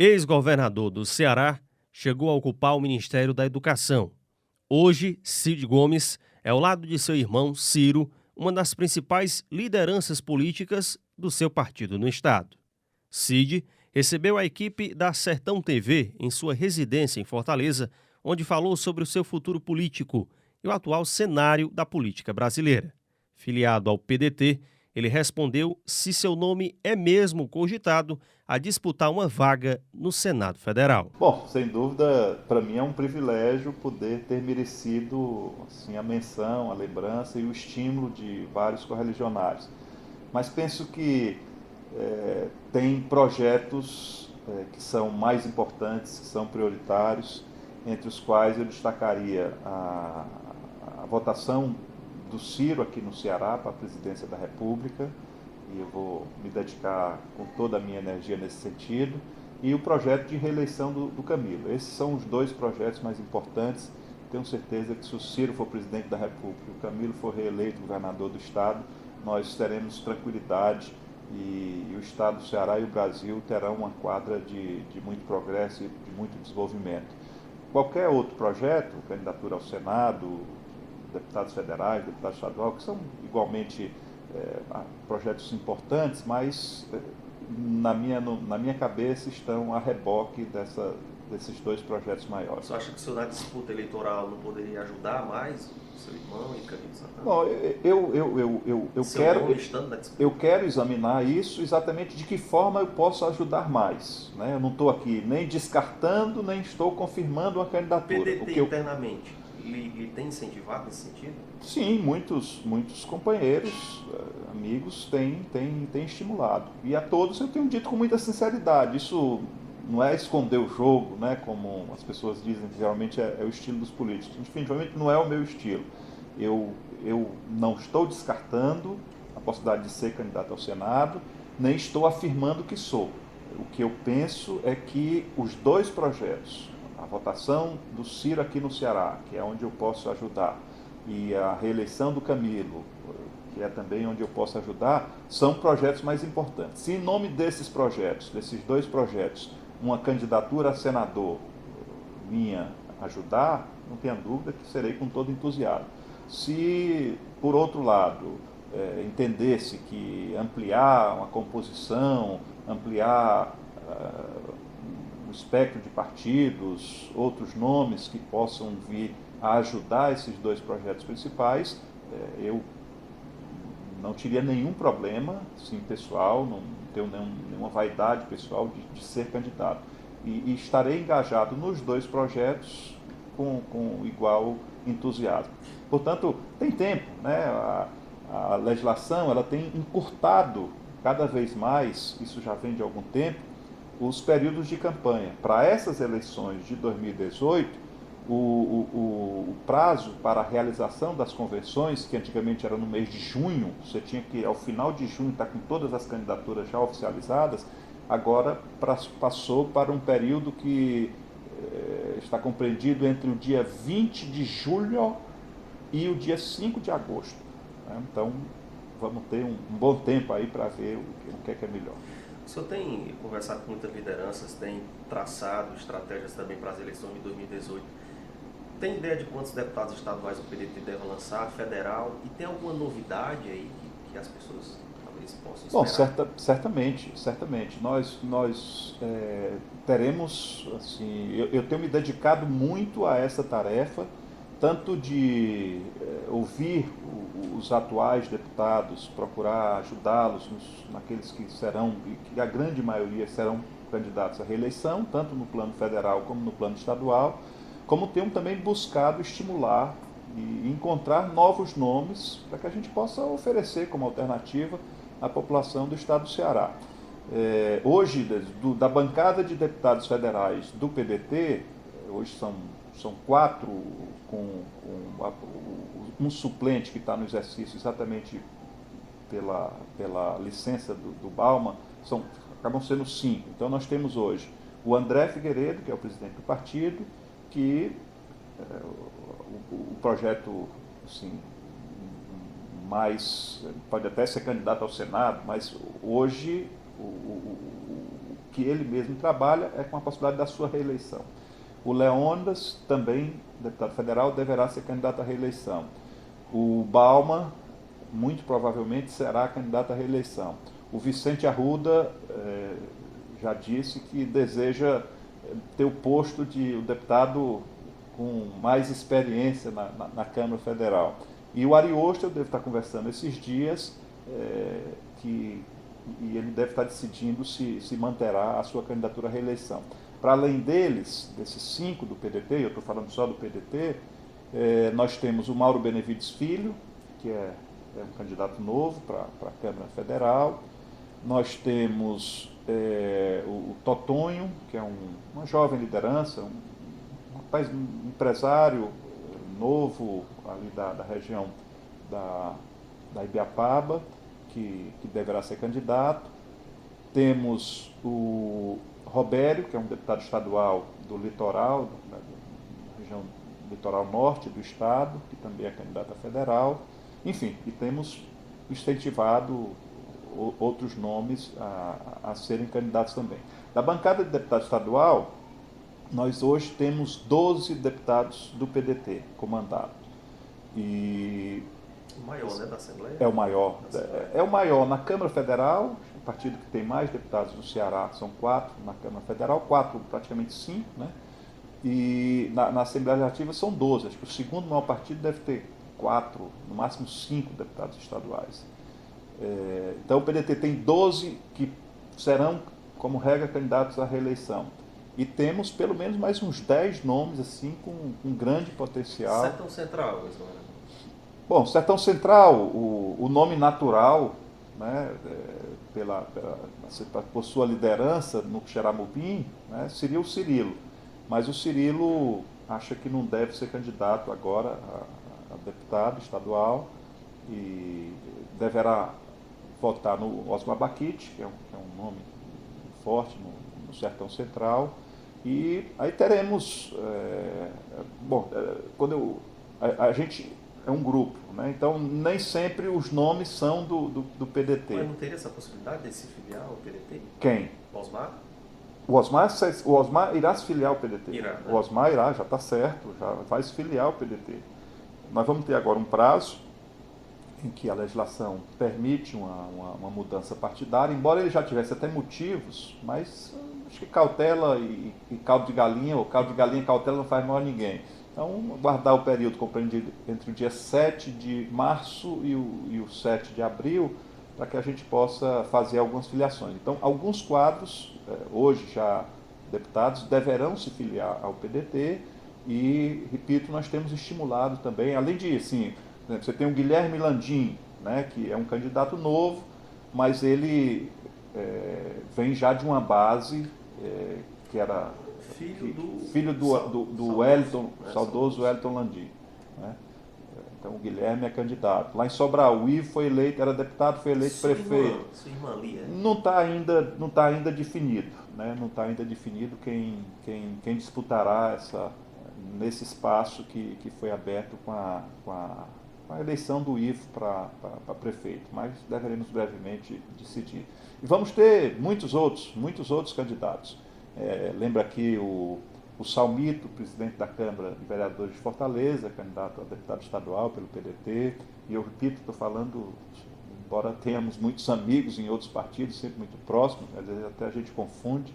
Ex-governador do Ceará chegou a ocupar o Ministério da Educação. Hoje, Cid Gomes é, ao lado de seu irmão Ciro, uma das principais lideranças políticas do seu partido no estado. Cid recebeu a equipe da Sertão TV em sua residência em Fortaleza, onde falou sobre o seu futuro político e o atual cenário da política brasileira. Filiado ao PDT, ele respondeu se seu nome é mesmo cogitado a disputar uma vaga no Senado Federal. Bom, sem dúvida, para mim é um privilégio poder ter merecido assim, a menção, a lembrança e o estímulo de vários correligionários. Mas penso que tem projetos que são mais importantes, que são prioritários, entre os quais eu destacaria a votação do Ciro aqui no Ceará para a presidência da República, e eu vou me dedicar com toda a minha energia nesse sentido, e o projeto de reeleição do Camilo. Esses são os dois projetos mais importantes. Tenho certeza que se o Ciro for presidente da República e o Camilo for reeleito governador do estado, nós teremos tranquilidade e o estado do Ceará e o Brasil terão uma quadra de muito progresso e de muito desenvolvimento. Qualquer outro projeto, candidatura ao Senado, deputados federais, deputados estaduais, que são igualmente projetos importantes, mas na minha cabeça estão a reboque desses dois projetos maiores. Você acha que o senhor na disputa eleitoral não poderia ajudar mais o seu irmão e Camilo Santana? Bom, eu quero examinar isso exatamente de que forma eu posso ajudar mais. Né? Eu não estou aqui nem descartando, nem estou confirmando uma candidatura. O PDT internamente, ele tem incentivado nesse sentido? Sim, muitos companheiros, amigos têm estimulado. E a todos eu tenho dito com muita sinceridade. Isso não é esconder o jogo, né, como as pessoas dizem que geralmente é o estilo dos políticos. Definitivamente não é o meu estilo. Eu não estou descartando a possibilidade de ser candidato ao Senado, nem estou afirmando que sou. O que eu penso é que os dois projetos, a votação do Ciro aqui no Ceará, que é onde eu posso ajudar, e a reeleição do Camilo, que é também onde eu posso ajudar, são projetos mais importantes. Se em nome desses projetos, desses dois projetos, uma candidatura a senador minha ajudar, não tenha dúvida que serei com todo entusiasmo. Se, por outro lado, entender-se que ampliar uma composição, ampliar o espectro de partidos, outros nomes que possam vir a ajudar esses dois projetos principais, eu não teria nenhum problema, sim, pessoal, não tenho nenhuma vaidade pessoal de ser candidato. E estarei engajado nos dois projetos com igual entusiasmo. Portanto, tem tempo, né? A legislação ela tem encurtado cada vez mais, isso já vem de algum tempo, os períodos de campanha. Para essas eleições de 2018, o prazo para a realização das convenções, que antigamente era no mês de junho, você tinha que, ao final de junho, estar com todas as candidaturas já oficializadas, agora passou para um período que está compreendido entre o dia 20 de julho e o dia 5 de agosto. Né? Então, vamos ter um bom tempo aí para ver o que é melhor. O senhor tem conversado com muitas lideranças, tem traçado estratégias também para as eleições de 2018. Tem ideia de quantos deputados estaduais o PDT deve lançar, federal? E tem alguma novidade aí que as pessoas talvez possam esperar? Bom, certamente. Nós teremos, assim, eu tenho me dedicado muito a essa tarefa, tanto de ouvir os atuais deputados, procurar ajudá-los naqueles que serão, que a grande maioria serão candidatos à reeleição, tanto no plano federal como no plano estadual, como temos também buscado estimular e encontrar novos nomes para que a gente possa oferecer como alternativa à população do estado do Ceará. Hoje, da bancada de deputados federais do PDT, hoje são 4, com um suplente que está no exercício exatamente pela licença do Bauman, acabam sendo 5. Então nós temos hoje o André Figueiredo, que é o presidente do partido, que o projeto, assim, mais pode até ser candidato ao Senado, mas hoje que ele mesmo trabalha é com a possibilidade da sua reeleição. O Leônidas, também deputado federal, deverá ser candidato à reeleição. O Bauman, muito provavelmente, será candidato à reeleição. O Vicente Arruda já disse que deseja ter o posto de o deputado com mais experiência na Câmara Federal. E o Ariosto, eu devo estar conversando esses dias, e ele deve estar decidindo se manterá a sua candidatura à reeleição. Para além desses 5 do PDT, eu estou falando só do PDT, nós temos o Mauro Benevides Filho, que é um candidato novo para a Câmara Federal. Nós temos o Totonho, que é uma jovem liderança, um rapaz, um empresário novo ali da região da Ibiapaba, que deverá ser candidato. Temos o Robério, que é um deputado estadual do litoral, da região litoral norte do estado, que também é candidato a federal. Enfim, e temos incentivado outros nomes a serem candidatos também. Da bancada de deputado estadual, nós hoje temos 12 deputados do PDT comandados. E o maior, né, da Assembleia? É o maior. É o maior na Câmara Federal, o partido que tem mais deputados do Ceará são 4 na Câmara Federal, 4, praticamente 5, né? E na Assembleia Legislativa são 12. Acho que o segundo maior partido deve ter 4, no máximo 5 deputados estaduais. Então o PDT tem 12 que serão, como regra, candidatos à reeleição. E temos pelo menos mais uns 10 nomes assim com grande potencial. Sertão Central, Bom, Sertão Central, o nome natural, né, por sua liderança no Xeramubim, né, seria o Cirilo. Mas o Cirilo acha que não deve ser candidato agora a deputado estadual e deverá votar no Osmar Baquite, que é um nome forte no Sertão Central. E aí teremos, a gente é um grupo, né? Então nem sempre os nomes são do PDT. Mas não teria essa possibilidade de se filiar ao PDT? Quem? Osmar? O Osmar irá se filiar ao PDT. Irá, né? O Osmar irá, já está certo, já vai se filiar ao PDT. Nós vamos ter agora um prazo em que a legislação permite uma mudança partidária, embora ele já tivesse até motivos, mas acho que cautela e caldo de galinha, ou caldo de galinha e cautela não faz mal a ninguém. Então, guardar o período compreendido entre o dia 7 de março e o 7 de abril, para que a gente possa fazer algumas filiações. Então, alguns quadros, hoje já deputados, deverão se filiar ao PDT e, repito, nós temos estimulado também, além de, assim, você tem o Guilherme Landim, né, que é um candidato novo, mas ele vem já de uma base que era filho do Wellington, saudoso Wellington Landim, né? Então o Guilherme é candidato. Lá em Sobral, o Ivo foi eleito, era deputado, foi eleito prefeito. Sua irmã ali, Não está ainda definido, né? Não está ainda definido quem disputará nesse espaço que foi aberto com a eleição do Ivo para prefeito, mas deveremos brevemente decidir. E vamos ter muitos outros candidatos. Lembra aqui o Salmito, presidente da Câmara de Vereadores de Fortaleza, candidato a deputado estadual pelo PDT, e eu repito, estou falando, embora tenhamos muitos amigos em outros partidos, sempre muito próximos, às vezes até a gente confunde,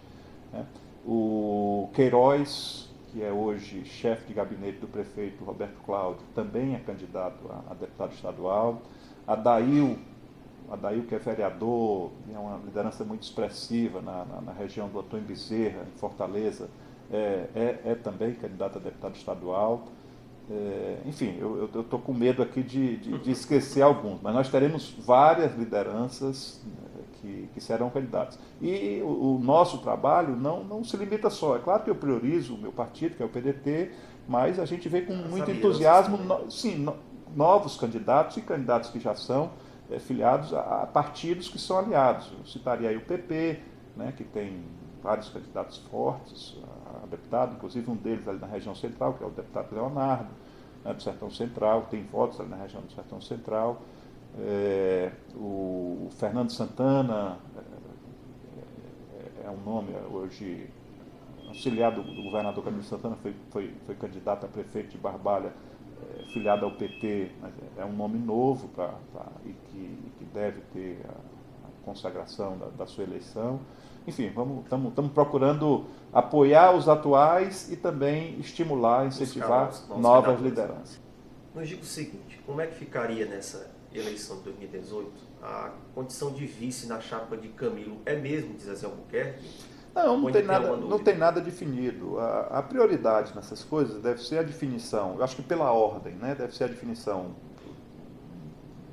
né? O Queiroz, que é hoje chefe de gabinete do prefeito Roberto Cláudio, também é candidato a deputado estadual. Adail, que é vereador, é uma liderança muito expressiva na região do Antônio Bezerra, em Fortaleza, é também candidato a deputado estadual. Enfim, eu estou com medo aqui de esquecer alguns, mas nós teremos várias lideranças que serão candidatos. E o nosso trabalho não se limita só. É claro que eu priorizo o meu partido, que é o PDT, mas a gente vê com muito entusiasmo novos candidatos e candidatos que já são filiados a partidos que são aliados. Eu citaria aí o PP, né, que tem vários candidatos fortes a deputado, inclusive um deles ali na região central, que é o deputado Leonardo, né, do Sertão Central, tem votos ali na região do Sertão Central. O Fernando Santana é um nome hoje, auxiliar do governador Camilo Santana, foi candidato a prefeito de Barbalha, filiado ao PT, mas é um nome novo e que deve ter a consagração da sua eleição. Enfim, estamos procurando apoiar os atuais e também estimular, incentivar novas lideranças. Nos diga o seguinte, como é que ficaria nessa eleição de 2018 a condição de vice na chapa de Camilo? É mesmo de Zezé Albuquerque? Não tem nada definido. A prioridade nessas coisas deve ser a definição, eu acho que pela ordem, né? Deve ser a definição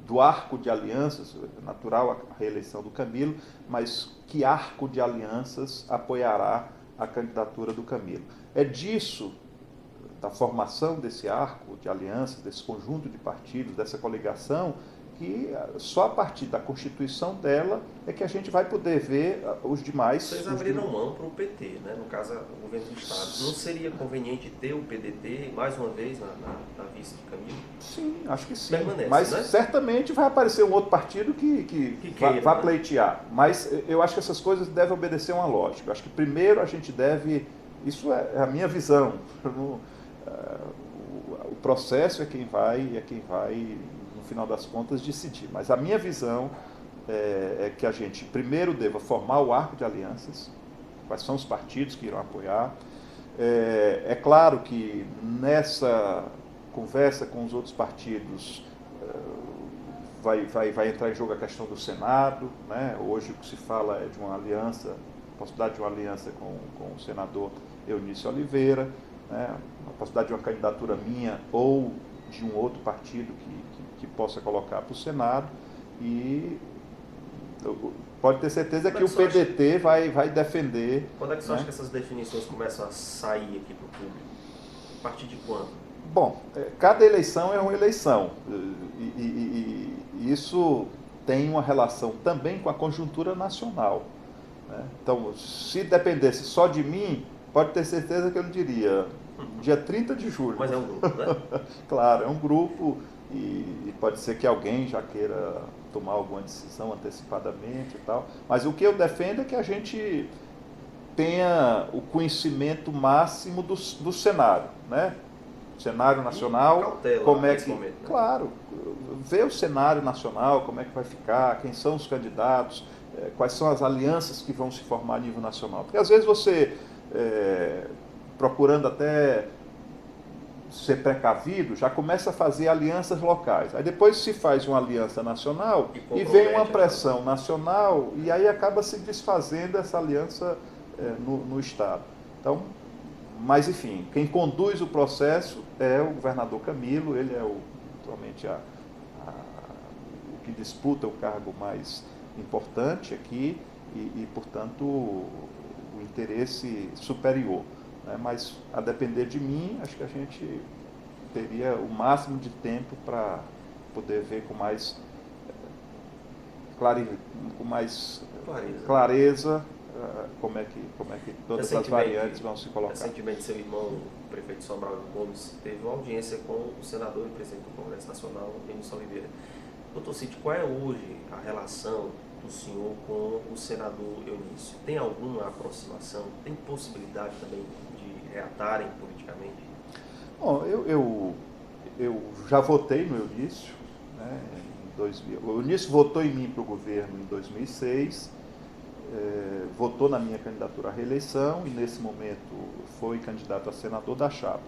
do arco de alianças, natural a reeleição do Camilo, mas que arco de alianças apoiará a candidatura do Camilo. É disso, da formação desse arco de alianças, desse conjunto de partidos, dessa coligação, que só a partir da constituição dela é que a gente vai poder ver os demais... Vocês abriram mão para o PT, né? No caso, o governo do Estado. Não seria conveniente ter o PDT, mais uma vez, na vice de Camilo? Sim, acho que sim. Permanece, mas né? Certamente vai aparecer um outro partido que vai pleitear. Mas eu acho que essas coisas devem obedecer a uma lógica. Eu acho que primeiro a gente deve... Isso é a minha visão. O processo é quem vai, no final das contas, decidir. Mas a minha visão é que a gente primeiro deva formar o arco de alianças, quais são os partidos que irão apoiar. É claro que nessa conversa com os outros partidos vai entrar em jogo a questão do Senado, né? Hoje o que se fala é de uma aliança, possibilidade de uma aliança com o senador Eunício Oliveira, né? A possibilidade de uma candidatura minha ou de um outro partido que possa colocar para o Senado, e pode ter certeza que o PDT vai defender. Quando é que você acha que essas definições começam a sair aqui para o público? A partir de quando? Bom, cada eleição é uma eleição, e isso tem uma relação também com a conjuntura nacional, né? Então, se dependesse só de mim, pode ter certeza que eu diria dia 30 de julho. Mas é um grupo, né? Claro, é um grupo, e pode ser que alguém já queira tomar alguma decisão antecipadamente e tal. Mas o que eu defendo é que a gente tenha o conhecimento máximo do cenário, né? Cenário nacional, cautela, como é que... momento, né? Claro, ver o cenário nacional, como é que vai ficar, quem são os candidatos, quais são as alianças que vão se formar a nível nacional. Porque às vezes você... procurando até ser precavido, já começa a fazer alianças locais. Aí depois se faz uma aliança nacional e vem uma pressão nacional, e aí acaba se desfazendo essa aliança no Estado. Então, mas enfim, quem conduz o processo é o governador Camilo, ele é atualmente o que disputa o cargo mais importante aqui e portanto, o interesse superior. Mas, a depender de mim, acho que a gente teria o máximo de tempo para poder ver com mais clareza como é que todas as variantes vão se colocar. Recentemente, seu irmão, o prefeito Sobral Gomes, teve uma audiência com o senador e presidente do Congresso Nacional, Eunício Oliveira. Doutor Cid, qual é hoje a relação do senhor com o senador Eunício? Tem alguma aproximação? Tem possibilidade também de reatarem politicamente? Bom, eu já votei no Eunício, né, em 2000. O Eunício votou em mim para o governo em 2006, votou na minha candidatura à reeleição e, nesse momento, foi candidato a senador da chapa.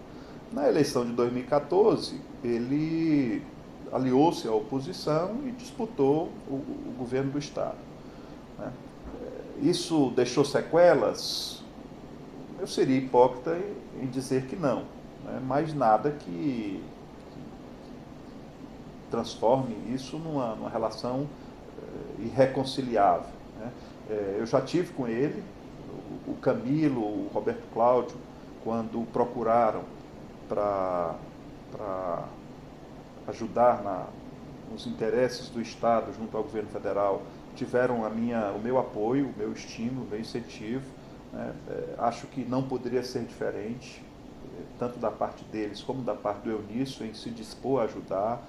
Na eleição de 2014, ele aliou-se à oposição e disputou o governo do Estado, né? Isso deixou sequelas? Eu seria hipócrita em dizer que não, né? Mas nada que transforme isso numa relação irreconciliável, né? Eu já tive com ele, o Camilo, o Roberto Cláudio, quando procuraram para ajudar nos interesses do Estado junto ao governo federal, tiveram o meu apoio, o meu estímulo, o meu incentivo, né? Acho que não poderia ser diferente, tanto da parte deles como da parte do Eunício, em se dispor a ajudar.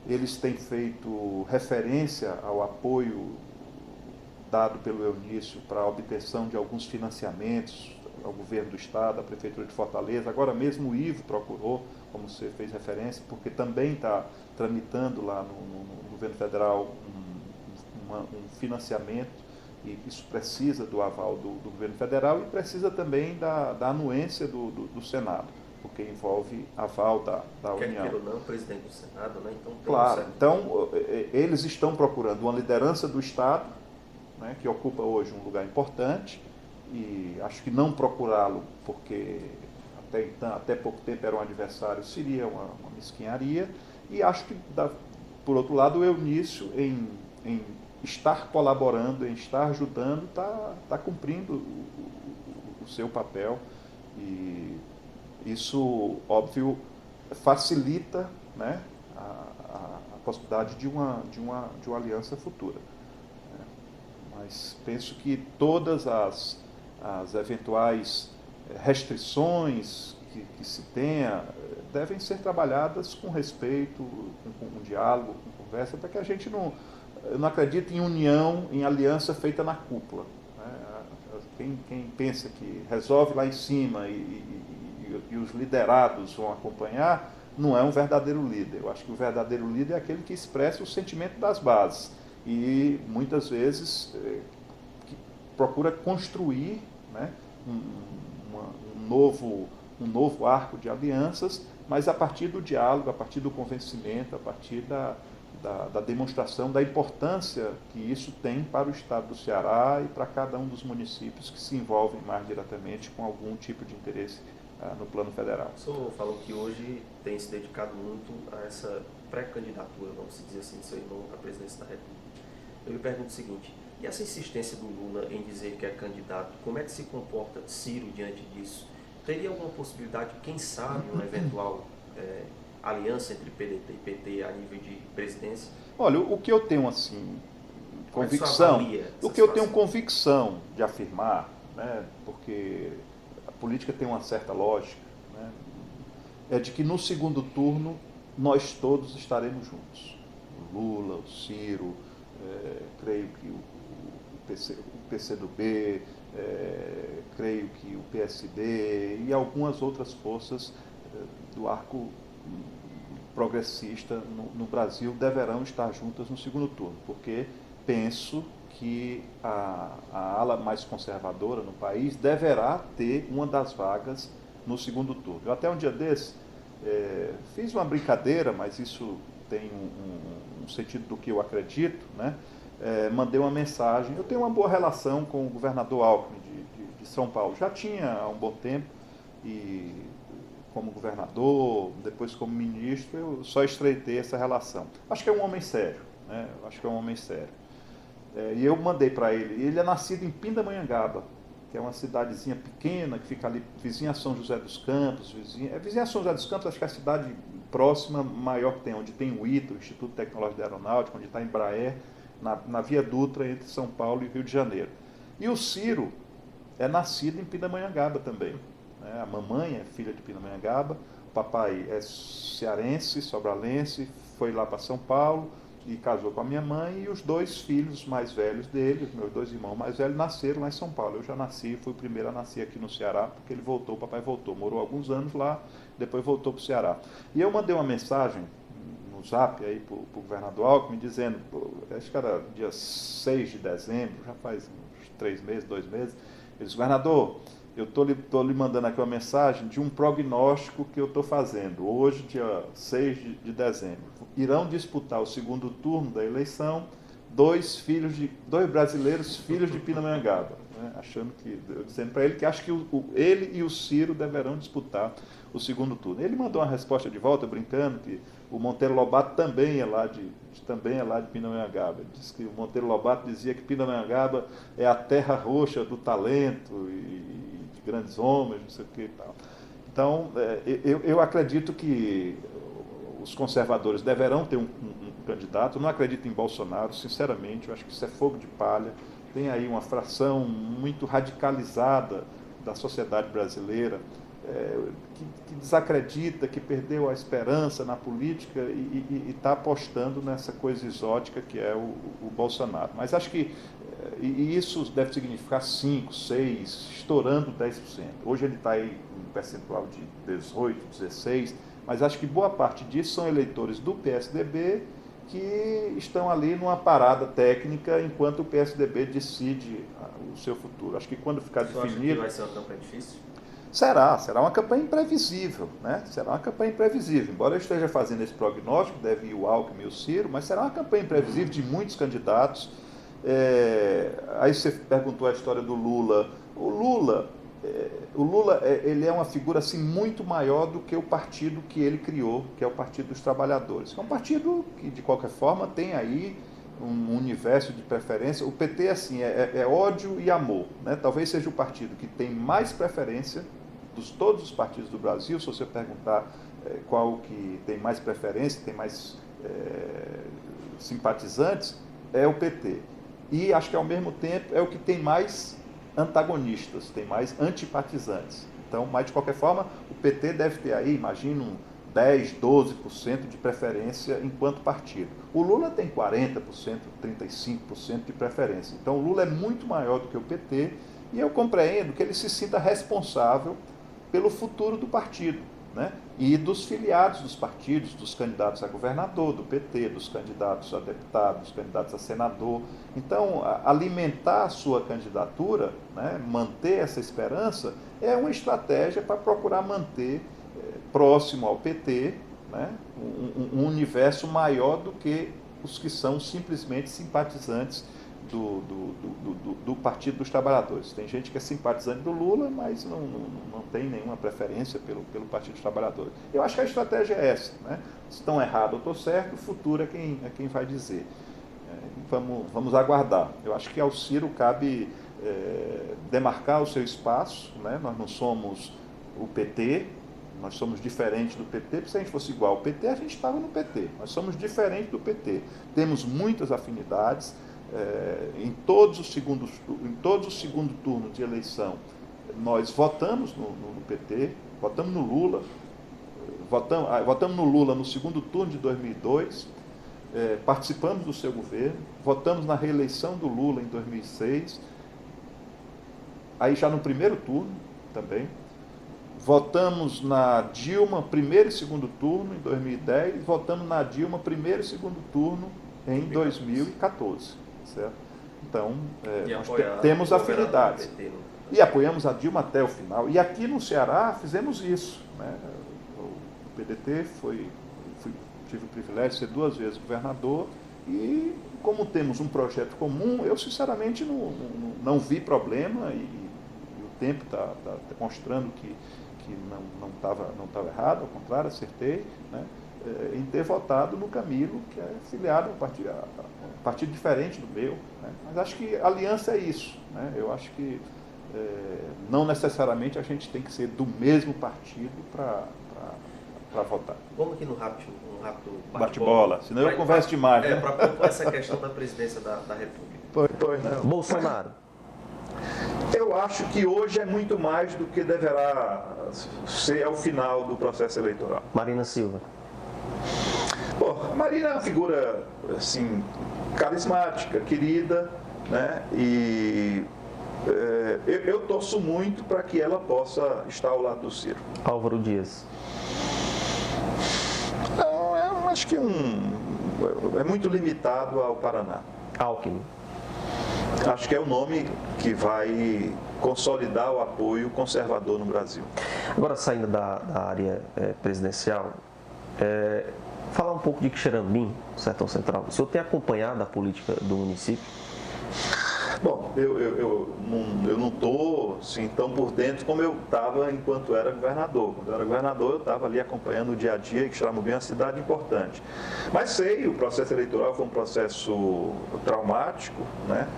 Eles têm feito referência ao apoio dado pelo Eunício para a obtenção de alguns financiamentos ao governo do Estado, à Prefeitura de Fortaleza. Agora mesmo o Ivo procurou, como você fez referência, porque também está tramitando lá no governo federal um financiamento, e isso precisa do aval do governo federal e precisa também da anuência do Senado, porque envolve aval da União. Quer queira ou não, presidente do Senado, né? Então, claro, então eles estão procurando uma liderança do Estado, né, que ocupa hoje um lugar importante, e acho que não procurá-lo, porque até pouco tempo era um adversário, seria uma mesquinharia, e acho que, por outro lado, o Eunício, em estar colaborando, em estar ajudando, está cumprindo o seu papel, e isso, óbvio, facilita, né, a possibilidade de uma aliança futura. Mas penso que todas as eventuais restrições que se tenha devem ser trabalhadas com respeito, com diálogo, com conversa, para que a gente não acredite em união, em aliança feita na cúpula. Quem pensa que resolve lá em cima e os liderados vão acompanhar, não é um verdadeiro líder. Eu acho que o verdadeiro líder é aquele que expressa o sentimento das bases e, muitas vezes, procura construir, né, um novo arco de alianças, mas a partir do diálogo, a partir do convencimento, a partir da demonstração da importância que isso tem para o Estado do Ceará e para cada um dos municípios que se envolvem mais diretamente com algum tipo de interesse no plano federal. O senhor falou que hoje tem se dedicado muito a essa pré-candidatura, vamos dizer assim, de seu irmão à presidência da República. Eu lhe pergunto o seguinte: e essa insistência do Lula em dizer que é candidato, como é que se comporta Ciro diante disso? Teria alguma possibilidade, quem sabe, uma eventual aliança entre PDT e PT a nível de presidência? Olha, o que eu tenho assim convicção, de afirmar, né, porque a política tem uma certa lógica, né, é de que no segundo turno nós todos estaremos juntos. O Lula, o Ciro, creio que o PCdoB, creio que o PSD e algumas outras forças do arco progressista no Brasil deverão estar juntas no segundo turno, porque penso que a ala mais conservadora no país deverá ter uma das vagas no segundo turno. Eu até um dia desse fiz uma brincadeira, mas isso tem um sentido do que eu acredito, né? Mandei uma mensagem. Eu tenho uma boa relação com o governador Alckmin de São Paulo. Já tinha há um bom tempo, e como governador, depois como ministro, eu só estreitei essa relação. Acho que é um homem sério, né? E eu mandei para ele. Ele é nascido em Pindamonhangaba, que é uma cidadezinha pequena, que fica ali, vizinha a São José dos Campos, vizinha a São José dos Campos, acho que é a cidade próxima, maior que tem, onde tem o ITA, o Instituto Tecnológico de Aeronáutica, onde está a Embraer, na Via Dutra, entre São Paulo e Rio de Janeiro. E o Ciro é nascido em Pindamonhangaba também. A mamãe é filha de Pindamonhangaba, o papai é cearense, sobralense, foi lá para São Paulo e casou com a minha mãe, e os dois filhos mais velhos dele, os meus dois irmãos mais velhos, nasceram lá em São Paulo. Eu já nasci, fui o primeiro a nascer aqui no Ceará, porque ele voltou, o papai voltou, morou alguns anos lá, depois voltou para o Ceará. E eu mandei uma mensagem no Zap aí para o governador Alckmin, dizendo, acho que era dia 6 de dezembro, já faz uns 3 meses, 2 meses, ele disse: governador, eu estou lhe mandando aqui uma mensagem de um prognóstico que eu estou fazendo. Hoje, dia 6 de dezembro, irão disputar o segundo turno da eleição dois brasileiros filhos de Pindamonhangaba. Né? Dizendo para ele que acho que ele e o Ciro deverão disputar o segundo turno. Ele mandou uma resposta de volta, brincando, que o Monteiro Lobato também é lá de Pindamonhangaba. Ele disse que o Monteiro Lobato dizia que Pindamonhangaba é a terra roxa do talento e de grandes homens, não sei o que e tal. Então, eu acredito que os conservadores deverão ter um candidato. Eu não acredito em Bolsonaro, sinceramente, eu acho que isso é fogo de palha. Tem aí uma fração muito radicalizada da sociedade brasileira que desacredita, que perdeu a esperança na política e está apostando nessa coisa exótica que é o Bolsonaro. Mas acho que E isso deve significar 5, 6, estourando 10%. Hoje ele está aí em um percentual de 18, 16%, mas acho que boa parte disso são eleitores do PSDB que estão ali numa parada técnica enquanto o PSDB decide o seu futuro. Acho que quando ficar definido... Acha que vai ser uma campanha difícil? Será uma campanha imprevisível, né? Será uma campanha imprevisível. Embora eu esteja fazendo esse prognóstico, deve ir o Alckmin e o Ciro, mas será uma campanha imprevisível de muitos candidatos. Aí você perguntou a história do Lula. O Lula, ele é uma figura assim, muito maior do que o partido que ele criou, que é o Partido dos Trabalhadores. É um partido que, de qualquer forma, tem aí um universo de preferência. O PT assim, é ódio e amor, né? Talvez seja o partido que tem mais preferência de todos os partidos do Brasil. Se você perguntar qual que tem mais preferência, tem mais simpatizantes, é o PT. E acho que ao mesmo tempo é o que tem mais antagonistas, tem mais antipatizantes. Então, mas de qualquer forma, o PT deve ter aí, imagino, 10, 12% de preferência enquanto partido. O Lula tem 40%, 35% de preferência. Então o Lula é muito maior do que o PT e eu compreendo que ele se sinta responsável pelo futuro do partido, né? E dos filiados dos partidos, dos candidatos a governador, do PT, dos candidatos a deputado, dos candidatos a senador. Então, alimentar a sua candidatura, né, manter essa esperança, é uma estratégia para procurar manter próximo ao PT, né, um universo maior do que os que são simplesmente simpatizantes do Partido dos Trabalhadores. Tem gente que é simpatizante do Lula, mas não tem nenhuma preferência pelo Partido dos Trabalhadores. Eu acho que a estratégia é essa, né? Se estão errado ou estou certo, o futuro é quem vai dizer. Vamos aguardar. Eu acho que ao Ciro cabe demarcar o seu espaço, né? Nós não somos o PT, nós somos diferentes do PT, porque se a gente fosse igual ao PT, a gente estava no PT. Nós somos diferentes do PT. Temos muitas afinidades. Em todos os segundos turnos de eleição, nós votamos no PT, votamos no Lula, votamos no Lula no segundo turno de 2002, participamos do seu governo, votamos na reeleição do Lula em 2006, aí já no primeiro turno também, votamos na Dilma primeiro e segundo turno em 2010, votamos na Dilma primeiro e segundo turno em 2014. Certo? Então, nós temos afinidades. E apoiamos a Dilma até o final. E aqui no Ceará fizemos isso, né? O PDT tive o privilégio de ser 2 vezes governador e, como temos um projeto comum, eu sinceramente não vi problema e o tempo está mostrando que não estava errado, ao contrário, acertei, né? Em ter votado no Camilo, que é filiado a um partido diferente do meu, né? Mas acho que aliança é isso, né? Eu acho que não necessariamente a gente tem que ser do mesmo partido para votar. Vamos aqui no rápido bate-bola, senão eu converso demais. Né? Para propor essa questão da presidência da República. Pois não. Bolsonaro. Eu acho que hoje é muito mais do que deverá ser ao final do processo eleitoral. Marina Silva. A Marina é uma figura assim, carismática, querida, né? E eu torço muito para que ela possa estar ao lado do Ciro. Álvaro Dias. Eu acho que é muito limitado ao Paraná. Alckmin. Acho que é o nome que vai consolidar o apoio conservador no Brasil. Agora, saindo da área presidencial, falar um pouco de Quixeramim, Sertão Central. O senhor tem acompanhado a política do município? Bom, eu não estou assim, tão por dentro como eu estava enquanto era governador. Quando eu era governador, eu estava ali acompanhando o dia a dia, e Quixeramobim é uma cidade importante. Mas sei, o processo eleitoral foi um processo traumático, né?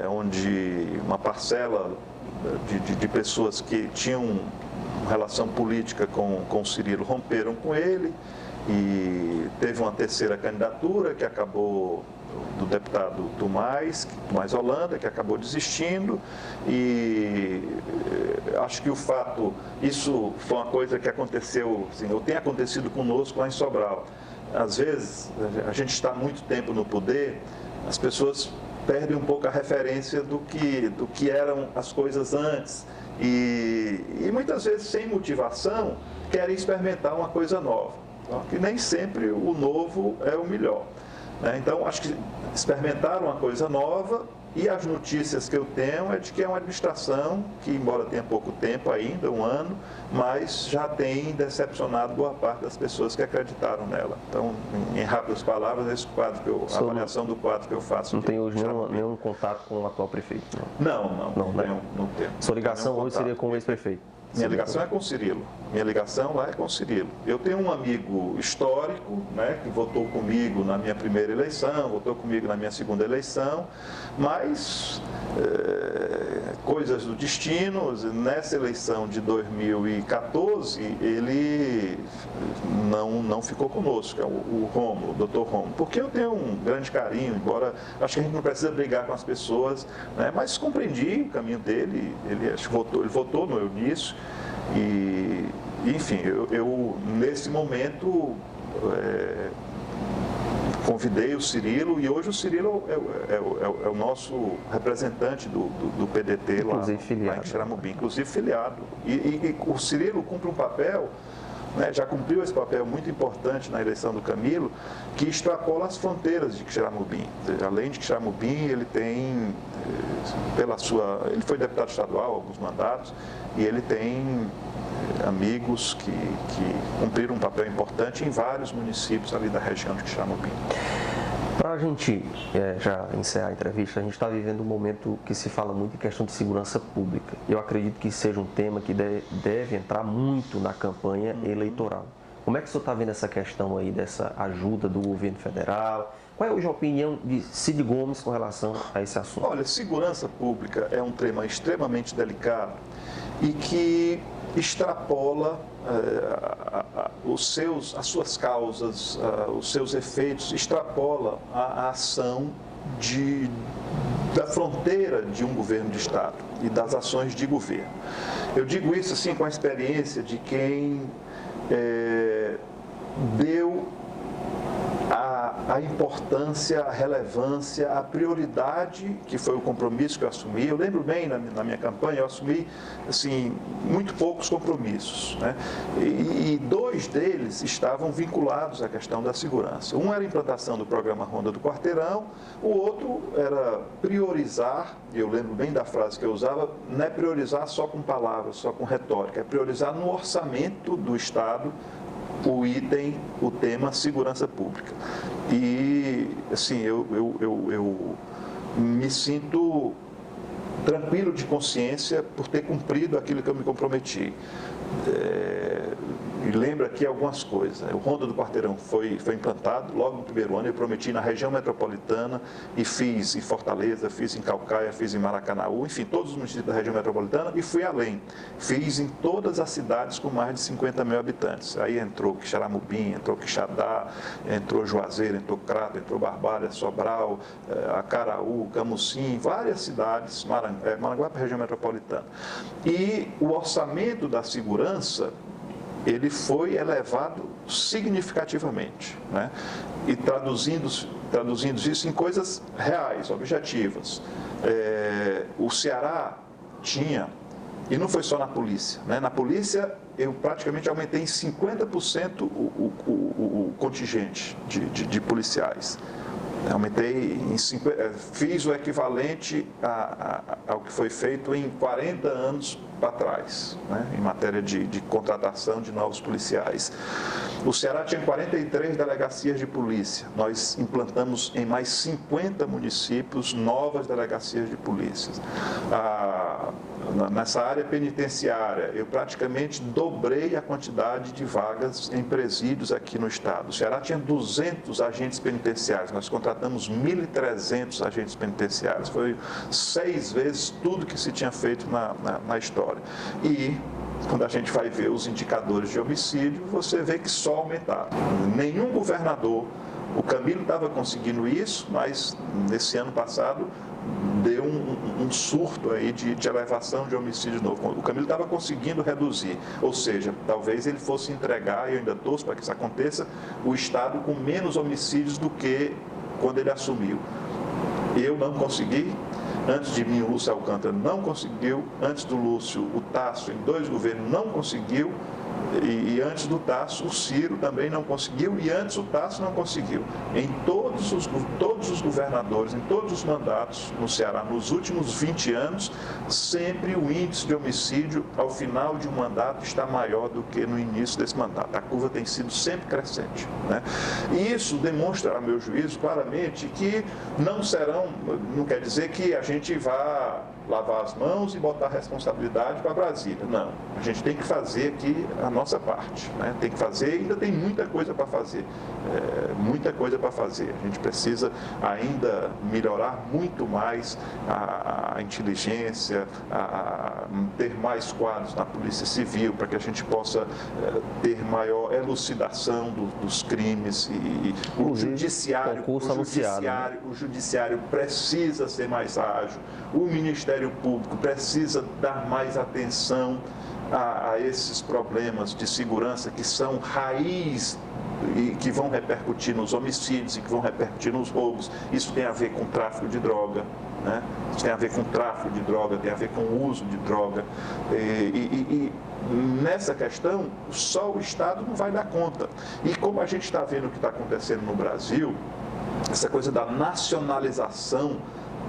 Onde uma parcela de pessoas que tinham relação política com o Cirilo romperam com ele, e teve uma terceira candidatura que acabou, do deputado Tomás Holanda, que acabou desistindo, e acho que isso foi uma coisa que aconteceu, assim, ou tem acontecido conosco lá em Sobral. Às vezes, a gente está muito tempo no poder, as pessoas perdem um pouco a referência do que eram as coisas antes e muitas vezes sem motivação querem experimentar uma coisa nova, então, que nem sempre o novo é o melhor, né? Então acho que experimentar uma coisa nova. E as notícias que eu tenho é de que é uma administração que, embora tenha pouco tempo ainda, 1 ano, mas já tem decepcionado boa parte das pessoas que acreditaram nela. Então, em rápidas palavras, esse quadro a avaliação do quadro que eu faço. Não tem hoje nenhum contato com o atual prefeito? Não tenho. Sua ligação hoje seria com o ex-prefeito? Minha ligação é com o Cirilo. Minha ligação lá é com o Cirilo. Eu tenho um amigo histórico, né, que votou comigo na minha primeira eleição, votou comigo na minha segunda eleição, mas coisas do destino. Nessa eleição de 2014, ele não ficou conosco, é o Rômulo, o Dr. Rômulo, porque eu tenho um grande carinho, embora acho que a gente não precisa brigar com as pessoas, né, mas compreendi o caminho dele, ele votou no Eunício. E, enfim, eu nesse momento convidei o Cirilo, e hoje o Cirilo é o nosso representante do PDT lá em Xeramobim, inclusive filiado. E o Cirilo cumpre um papel, né, já cumpriu esse papel muito importante na eleição do Camilo, que extrapola as fronteiras de Xeramobim. Além de Xeramobim, ele tem, ele foi deputado estadual, alguns mandatos, e ele tem amigos que cumpriram um papel importante em vários municípios ali da região de Xeramobim. Para a gente já encerrar a entrevista, a gente está vivendo um momento que se fala muito em questão de segurança pública. Eu acredito que seja um tema que deve entrar muito na campanha eleitoral. Como é que o senhor está vendo essa questão aí, dessa ajuda do governo federal? Qual é hoje a opinião de Cid Gomes com relação a esse assunto? Olha, segurança pública é um tema extremamente delicado e que extrapola as suas causas, os seus efeitos, extrapola a ação da fronteira de um governo de Estado e das ações de governo. Eu digo isso assim com a experiência de quem deu a importância, a relevância, a prioridade, que foi o compromisso que eu assumi. Eu lembro bem, na minha campanha, eu assumi assim, muito poucos compromissos, né? E 2 deles estavam vinculados à questão da segurança. Um era a implantação do programa Ronda do Quarteirão, o outro era priorizar, e eu lembro bem da frase que eu usava, não é priorizar só com palavras, só com retórica, é priorizar no orçamento do Estado o tema segurança pública. E, assim, eu me sinto tranquilo de consciência por ter cumprido aquilo que eu me comprometi. E lembro aqui algumas coisas. O Ronda do Quarteirão foi implantado logo no primeiro ano. Eu prometi na região metropolitana e fiz em Fortaleza, fiz em Caucaia, fiz em Maracanaú, enfim, todos os municípios da região metropolitana, e fui além. Fiz em todas as cidades com mais de 50 mil habitantes. Aí entrou Xeramobim, entrou Quixadá, entrou Juazeiro, entrou Crato, entrou Barbalha, Sobral, Acaraú, Camucim, várias cidades, Maranguape, região metropolitana. E o orçamento da segurança, ele foi elevado significativamente, né? E traduzindo isso em coisas reais, objetivas. O Ceará tinha, e não foi só na polícia, né? Na polícia eu praticamente aumentei em 50% o contingente de policiais. Aumentei em 50%, fiz o equivalente ao que foi feito em 40 anos para trás, né, em matéria de contratação de novos policiais. O Ceará tinha 43 delegacias de polícia. Nós implantamos em mais 50 municípios novas delegacias de polícia. Nessa área penitenciária, eu praticamente dobrei a quantidade de vagas em presídios aqui no estado. O Ceará tinha 200 agentes penitenciários, nós contratamos 1.300 agentes penitenciários. Foi 6 vezes tudo que se tinha feito na história. E quando a gente vai ver os indicadores de homicídio, você vê que só aumentaram. Nenhum governador, o Camilo estava conseguindo isso, mas nesse ano passado deu um surto aí de elevação de homicídio novo. O Camilo estava conseguindo reduzir, ou seja, talvez ele fosse entregar, e eu ainda torço para que isso aconteça, o estado com menos homicídios do que quando ele assumiu. eu não consegui. Antes de mim, o Lúcio Alcântara não conseguiu. Antes do Lúcio, o Tasso, em 2 governos, não conseguiu. E antes do Tasso, o Ciro também não conseguiu. E antes o Tasso não conseguiu. Em todos os governadores, em todos os mandatos no Ceará, nos últimos 20 anos, sempre o índice de homicídio ao final de um mandato está maior do que no início desse mandato. A curva tem sido sempre crescente, né? E isso demonstra, a meu juízo, claramente que não quer dizer que a gente vá lavar as mãos e botar a responsabilidade para Brasília. Não, a gente tem que fazer aqui a nossa parte, né? Tem que fazer, ainda tem muita coisa para fazer, muita coisa para fazer. A gente precisa ainda melhorar muito mais a inteligência, ter mais quadros na Polícia Civil, para que a gente possa ter maior elucidação dos crimes. E o judiciário precisa ser mais ágil, o Ministério Público precisa dar mais atenção a esses problemas de segurança que são raiz e que vão repercutir nos homicídios e que vão repercutir nos roubos. Isso tem a ver com tráfico de droga, né? Isso tem a ver com tráfico de droga, tem a ver com o uso de droga. E nessa questão, só o Estado não vai dar conta. E como a gente está vendo o que está acontecendo no Brasil, essa coisa da nacionalização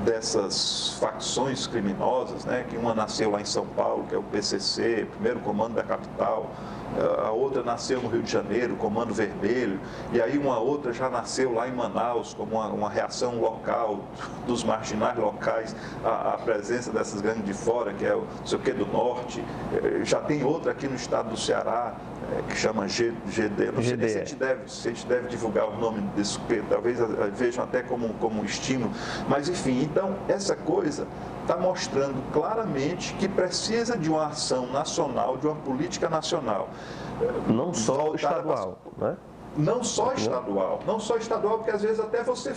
dessas facções criminosas, né, que uma nasceu lá em São Paulo, que é o PCC, primeiro comando da capital, a outra nasceu no Rio de Janeiro, Comando Vermelho, e aí uma outra já nasceu lá em Manaus, como uma reação local dos marginais locais à presença dessas gangues de fora, que é o não sei o que do Norte. Já tem outra aqui no estado do Ceará, que chama GD, não sei nem se a gente deve divulgar o nome disso, porque talvez vejam até como estímulo, mas enfim, então essa coisa está mostrando claramente que precisa de uma ação nacional, de uma política nacional. Não só estadual, né? Não só estadual, porque às vezes até você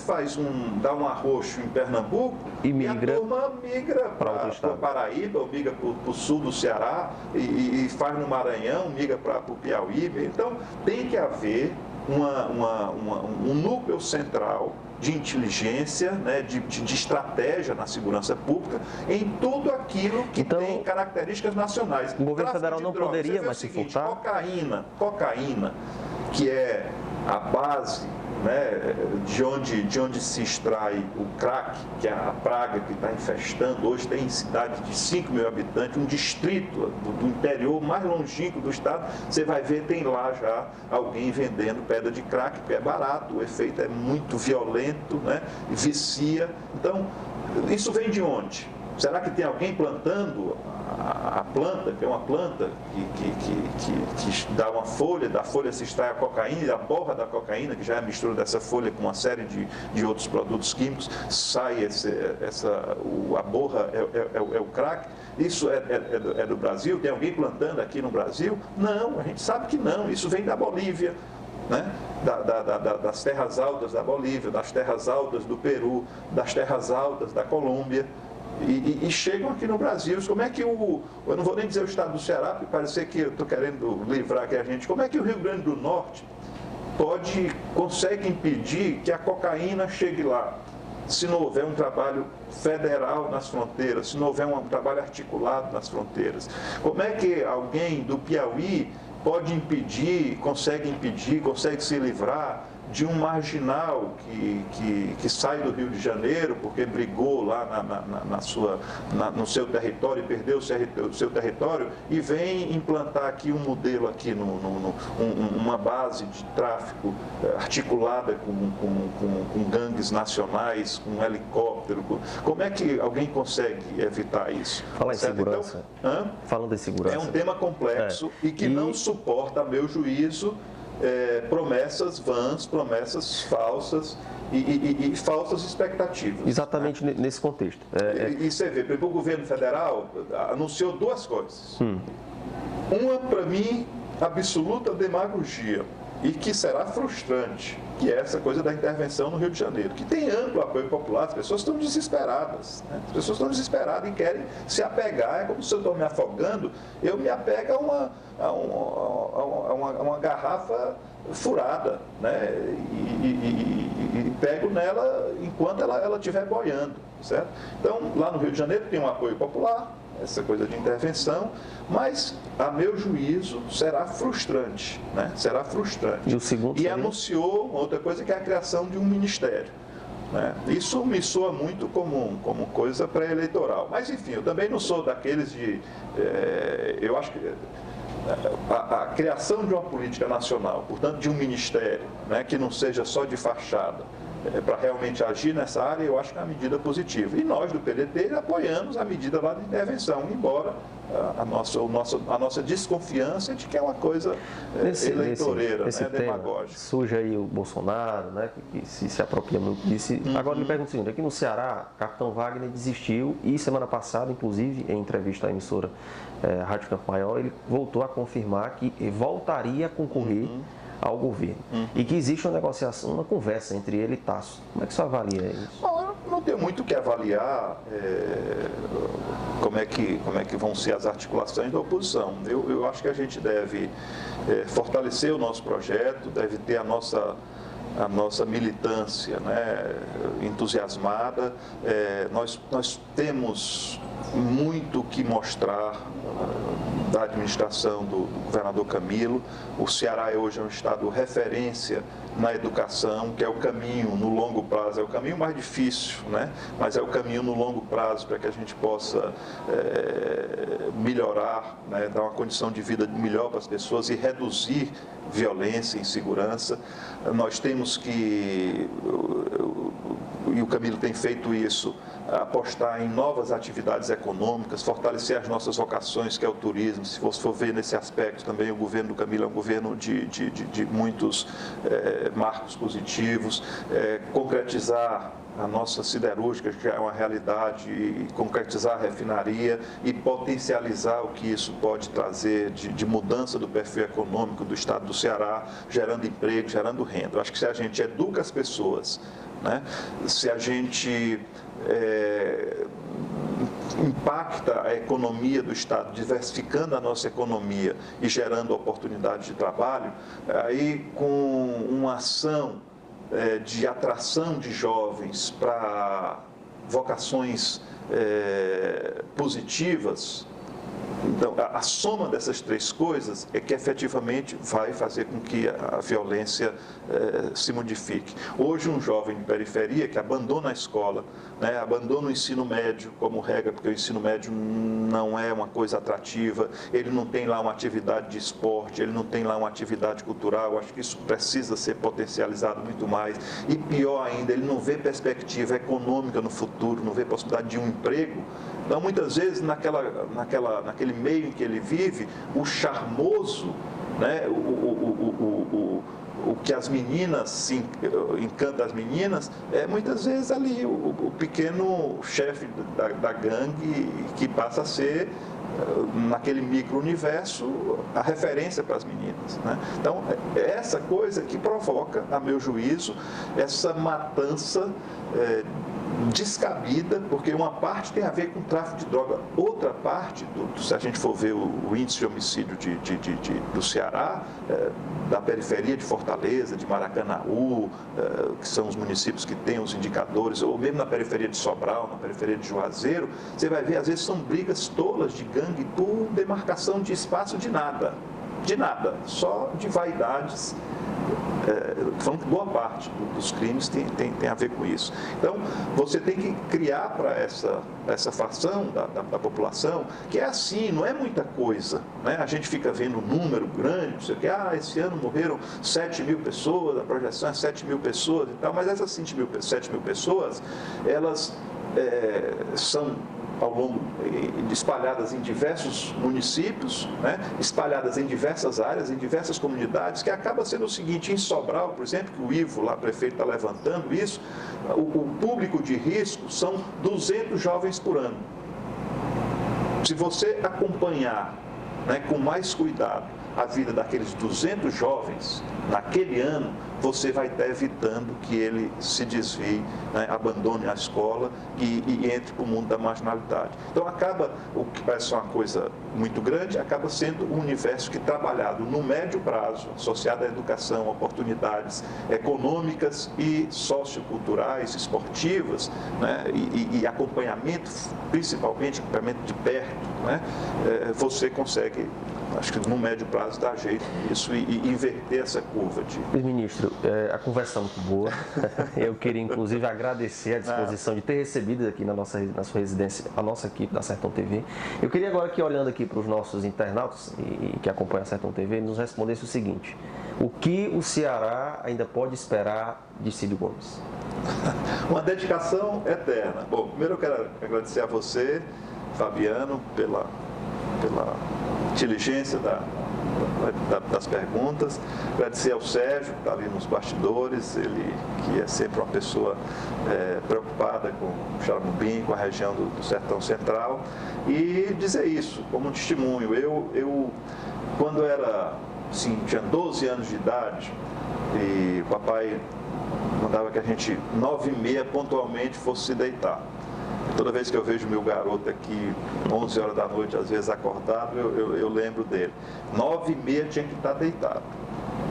dá um arroxo em Pernambuco e a turma migra para o Paraíba, ou migra para o sul do Ceará, e faz no Maranhão, migra para o Piauí. Então tem que haver um núcleo central de inteligência, né, de estratégia na segurança pública, em tudo aquilo que tem características nacionais. O governo federal não poderia mais se furtar? Cocaína, que é a base, né, de onde se extrai o crack, que é a praga que está infestando. Hoje tem cidade de 5 mil habitantes, um distrito do interior mais longínquo do estado, você vai ver, tem lá já alguém vendendo pedra de crack, porque é barato, o efeito é muito violento, né, e vicia. Então, isso vem de onde? Será que tem alguém plantando a planta, que é uma planta que dá uma folha, da folha se extrai a cocaína, e da borra da cocaína, que já é a mistura dessa folha com uma série de outros produtos químicos, sai a borra é o crack? Isso é do Brasil? Tem alguém plantando aqui no Brasil? Não, a gente sabe que não, isso vem da Bolívia, né? Das terras altas da Bolívia, das terras altas do Peru, das terras altas da Colômbia. E chegam aqui no Brasil. Como é que eu não vou nem dizer o estado do Ceará, porque parece que eu estou querendo livrar aqui a gente, como é que o Rio Grande do Norte consegue impedir que a cocaína chegue lá, se não houver um trabalho federal nas fronteiras, se não houver um trabalho articulado nas fronteiras? Como é que alguém do Piauí consegue se livrar de um marginal que sai do Rio de Janeiro porque brigou lá no seu território e perdeu o seu território, e vem implantar aqui um modelo aqui, uma base de tráfico articulada com gangues nacionais, com um helicóptero? Como é que alguém consegue evitar isso? Falar em segurança. Então, falando em segurança. É um tema complexo e que não suporta, a meu juízo, promessas vãs, promessas falsas e falsas expectativas. Exatamente, né? Nesse contexto. E você vê, o governo federal anunciou duas coisas. Uma, para mim, absoluta demagogia, e que será frustrante, que é essa coisa da intervenção no Rio de Janeiro, que tem amplo apoio popular. As pessoas estão desesperadas, né? As pessoas estão desesperadas e querem se apegar. É como se eu estou me afogando, eu me apego a uma garrafa furada, né? pego nela enquanto ela estiver boiando, certo? Então, lá no Rio de Janeiro tem um apoio popular, essa coisa de intervenção, mas, a meu juízo, será frustrante, né? Será frustrante. E o segundo E anunciou outra coisa, que é a criação de um ministério, né? Isso me soa muito como coisa pré-eleitoral. Mas, enfim, eu também não sou daqueles de... eu acho que a criação de uma política nacional, portanto, de um ministério, né, que não seja só de fachada, para realmente agir nessa área, eu acho que é uma medida positiva. E nós, do PDT, apoiamos a medida lá de intervenção, embora a nossa desconfiança de que é uma coisa eleitoreira, esse né, demagógica. Surge aí o Bolsonaro, né, que se apropria muito disso. Agora, me pergunto o seguinte, aqui no Ceará, Capitão Wagner desistiu e semana passada, inclusive, em entrevista à emissora Rádio Campo Maior, ele voltou a confirmar que voltaria a concorrer ao governo. E que existe uma negociação, uma conversa entre ele e Tasso. Como é que você avalia isso? Bom, eu não tenho muito o que avaliar como é que vão ser as articulações da oposição. Eu acho que a gente deve fortalecer o nosso projeto, deve ter a nossa militância, né, entusiasmada. Nós temos muito que mostrar da administração do governador Camilo. O Ceará hoje é um estado referência na educação, que é o caminho no longo prazo, é o caminho mais difícil, né? Mas é o caminho no longo prazo para que a gente possa melhorar, né? Dar uma condição de vida melhor para as pessoas e reduzir violência e insegurança. Nós temos que, e o Camilo tem feito isso, apostar em novas atividades econômicas, fortalecer as nossas vocações, que é o turismo. Se você for ver nesse aspecto também, o governo do Camilo é um governo de muitos marcos positivos, concretizar a nossa siderúrgica, que é uma realidade, e concretizar a refinaria e potencializar o que isso pode trazer de mudança do perfil econômico do estado do Ceará, gerando emprego, gerando renda. Eu acho que se a gente educa as pessoas, né, se a gente impacta a economia do estado, diversificando a nossa economia e gerando oportunidades de trabalho, aí com uma ação de atração de jovens para vocações positivas. Então, a soma dessas três coisas é que efetivamente vai fazer com que a violência se modifique. Hoje, um jovem de periferia que abandona a escola, né, abandona o ensino médio como regra, porque o ensino médio não é uma coisa atrativa, ele não tem lá uma atividade de esporte, ele não tem lá uma atividade cultural. Eu acho que isso precisa ser potencializado muito mais. E pior ainda, ele não vê perspectiva econômica no futuro, não vê possibilidade de um emprego. Então, muitas vezes, naquele meio em que ele vive, o charmoso, né, o que as meninas encanta as meninas, muitas vezes ali o pequeno chefe da gangue, que passa a ser, naquele micro-universo, a referência para as meninas, né? Então, é essa coisa que provoca, a meu juízo, essa matança descabida, porque uma parte tem a ver com o tráfico de droga, outra parte, se a gente for ver o índice de homicídio do Ceará, da periferia de Fortaleza, de Maracanaú, que são os municípios que têm os indicadores, ou mesmo na periferia de Sobral, na periferia de Juazeiro, você vai ver, às vezes são brigas tolas de gangue por demarcação de espaço de nada, só de vaidades. Falando que boa parte dos crimes tem a ver com isso. Então, você tem que criar para essa fração da população, que é assim, não é muita coisa, né? A gente fica vendo um número grande, não sei o que, esse ano morreram 7.000 pessoas, a projeção é 7.000 pessoas e tal, mas essas 7.000 pessoas, elas são ao longo, espalhadas em diversos municípios, né, espalhadas em diversas áreas, em diversas comunidades, que acaba sendo o seguinte: em Sobral, por exemplo, que o Ivo, lá prefeito, está levantando isso, o público de risco são 200 jovens por ano. Se você acompanhar, né, com mais cuidado a vida daqueles 200 jovens naquele ano, você vai estar evitando que ele se desvie, né, abandone a escola e entre para o mundo da marginalidade. Então acaba, o que parece uma coisa muito grande, acaba sendo um universo que, trabalhado no médio prazo, associado à educação, oportunidades econômicas e socioculturais, esportivas, né, e acompanhamento, principalmente acompanhamento de perto, né, você consegue, acho que no médio prazo, dar jeito nisso e inverter essa curva. Ministro, a conversa é muito boa. Eu queria, inclusive, agradecer a disposição de ter recebido aqui na sua residência a nossa equipe da Sertão TV. Eu queria agora, aqui, olhando aqui para os nossos internautas que acompanham a Sertão TV, nos respondesse o seguinte: o que o Ceará ainda pode esperar de Cídio Gomes? Uma dedicação eterna. Bom, primeiro eu quero agradecer a você, Fabiano, pela inteligência das perguntas, agradecer ao Sérgio, que está ali nos bastidores, ele que é sempre uma pessoa preocupada com o Xaramubim, com a região do Sertão Central, e dizer isso como um testemunho. Eu quando era, assim, tinha 12 anos de idade, e o papai mandava que a gente, 9h30, pontualmente, fosse se deitar. Toda vez que eu vejo meu garoto aqui, 11 horas da noite, às vezes acordado, eu lembro dele. 9h30 tinha que estar deitado.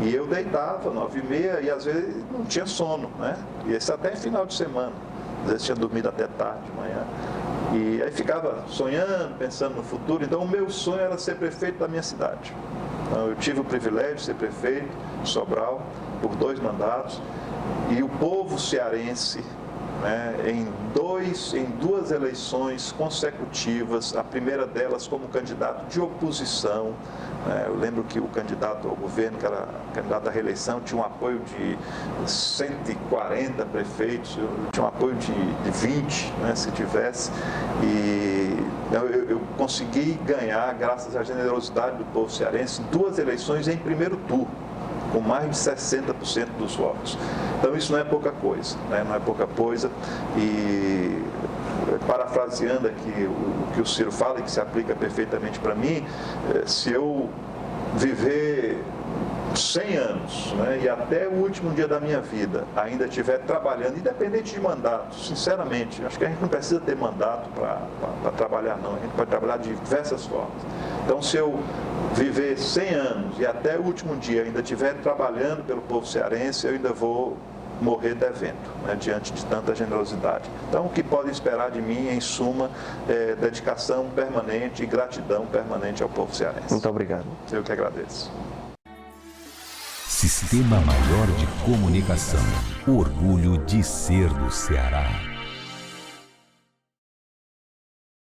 E eu deitava, 9h30, e às vezes não tinha sono, né? E isso até final de semana. Às vezes tinha dormido até tarde de manhã. E aí ficava sonhando, pensando no futuro. Então o meu sonho era ser prefeito da minha cidade. Então, eu tive o privilégio de ser prefeito de Sobral por 2 mandatos. E o povo cearense, né, em 2 eleições consecutivas, a primeira delas como candidato de oposição, né, eu lembro que o candidato ao governo, que era candidato à reeleição, tinha um apoio de 140 prefeitos, eu tinha um apoio de 20, né, se tivesse, e eu consegui ganhar, graças à generosidade do povo cearense, 2 eleições em primeiro turno, com mais de 60% dos votos. Então isso não é pouca coisa, né? Não é pouca coisa. E parafraseando aqui o que o Ciro fala e que se aplica perfeitamente para mim, se eu viver 100 anos, né, e até o último dia da minha vida ainda estiver trabalhando, independente de mandato, sinceramente, acho que a gente não precisa ter mandato para trabalhar, não. A gente pode trabalhar de diversas formas. Então, se eu viver 100 anos e até o último dia ainda estiver trabalhando pelo povo cearense, eu ainda vou morrer devendo, né, diante de tanta generosidade. Então, o que podem esperar de mim, em suma, é dedicação permanente e gratidão permanente ao povo cearense. Muito obrigado. Eu que agradeço. Sistema Maior de Comunicação. Orgulho de ser do Ceará.